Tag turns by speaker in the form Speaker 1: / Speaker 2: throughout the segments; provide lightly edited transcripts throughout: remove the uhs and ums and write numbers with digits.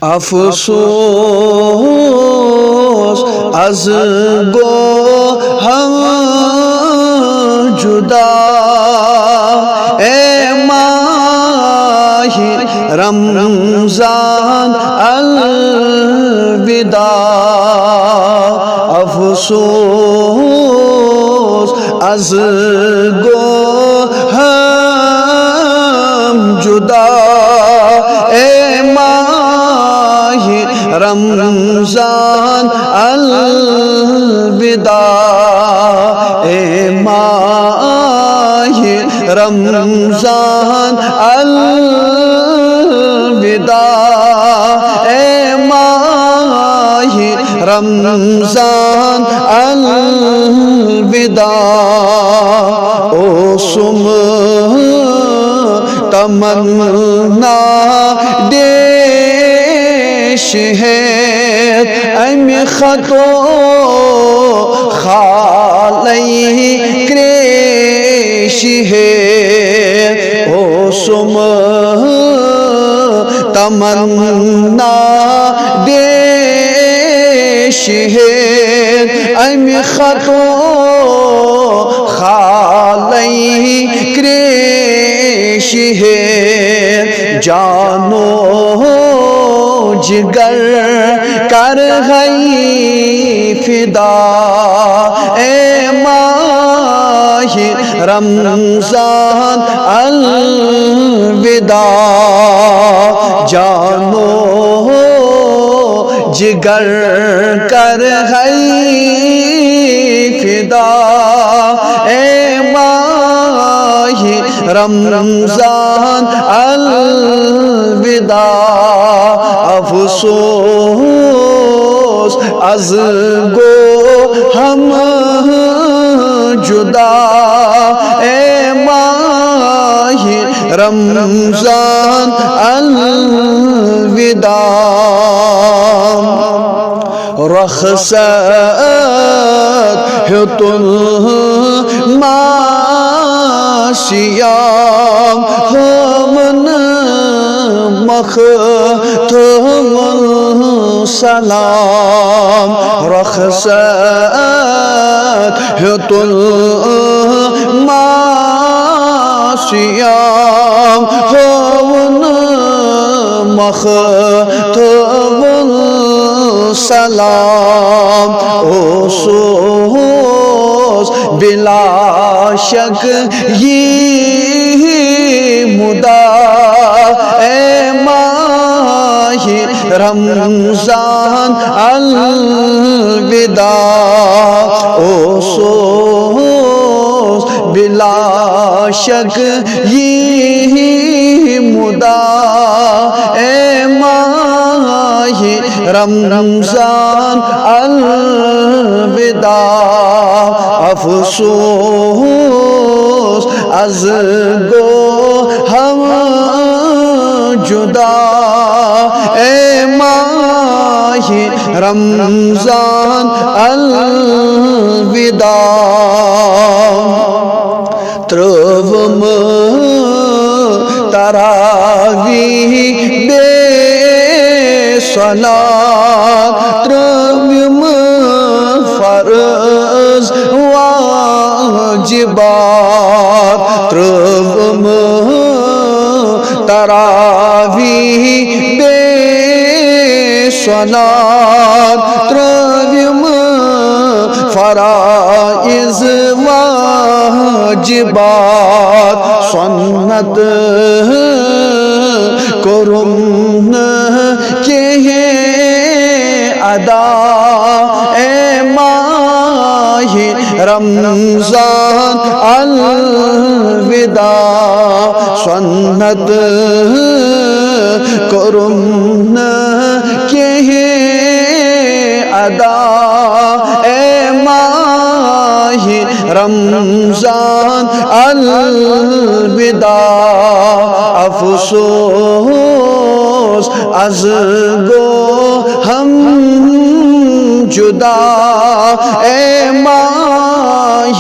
Speaker 1: افسوس از گو ہم جدا اے ماہ رمضان الوداع افسوس از گو ہم جدا اے ماہ رمضان الوداع اے ماہ رمضان الوداع اے ماہ رمضان الوداع او سم تمنا دیش ہے امی خطو خالی کریش ہے او سم تمنا دیش ہے امی خطو خالی کریش ہے جانو جگر کر گئی فدا اے ماہ رمضان الوداع جانو جگر کر گئی فدا اے ماہ رمضان الوداع افسوس از گو ہم جدا اے ماہ رمضان الوداع رخصت ہے الماسیام ہمن مختم السلام رخصت ہے الماسیام ہمن مختم السلام او سوز بلا شک یہ مدا اے ماہ رمضان الوداع او سوز بلا شک یہ مدا اے ماہ رمضان الوداع افسوس از گو ہم جدا اے ماہ رمضان الوداع تروم تراویح بے صلاة تروم فرض واجبات تروم تراویح بے صلاة تروم فرائض واجبات سنت کرم کے ادا اے ماہ رمضان الوداع سنت کرم کے ادا اے ماہ رمضان الوداع افسوس از گو ہم جدا اے ماہ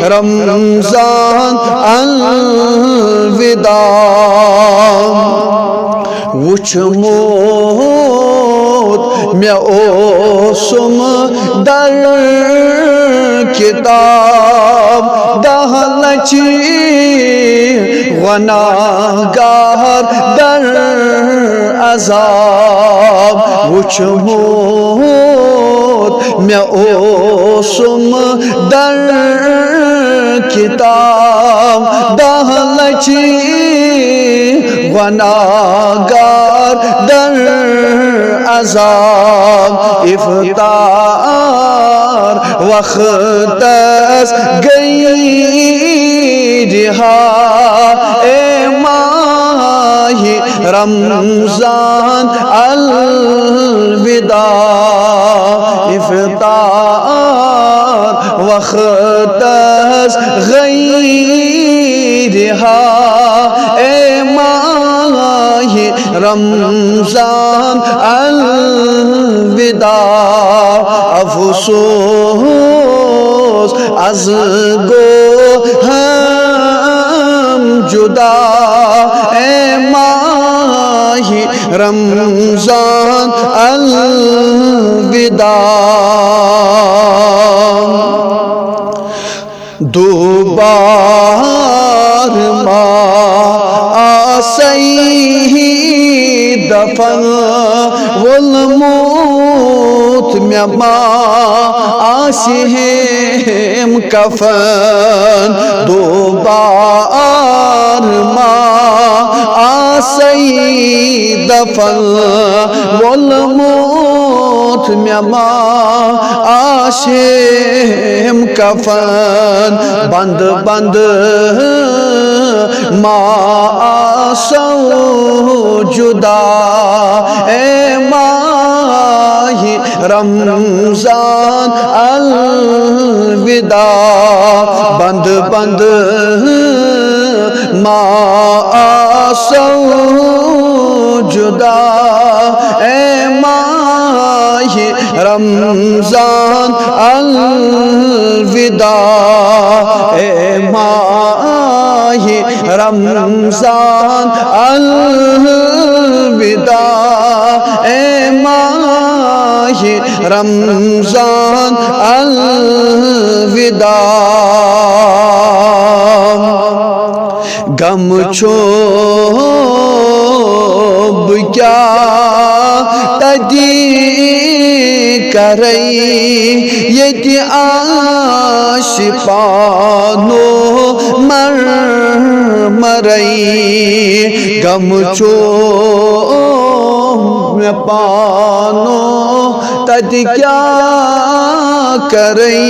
Speaker 1: رمضان الوداع وچھ مےٚ اوسُم در کتاب 10 لچھ گناہگار در عذاب وُچھمُت مےٚ اوسُم در کتاب 10 لچھ گناہگار در عذاب افطار وقتس گئی رہا اے ماہ رمضان الوداع افطار وقتس گئی رہا اے ماہ رمضان الوداع افسوس از گوہم جدا اے ماہ رمضان الوداع دوبار ما آسئی دفن والموت مےٚ ما آسِہم کفن دوبار ما آسئی دفن والموت مےٚ ما آسِہم کفن بند بند ما آسو جدا اے ماہ رمضان الوداع بند بند ما آسو جدا اے ماہ رمضان الوداع اے ماہ رمضان الوداع اے ماہ رمضان الوداع غم چھوب کیا تدی کرئی یتی عاشقانو مر مرئی غم چھوب پانو تدی کیا کرئی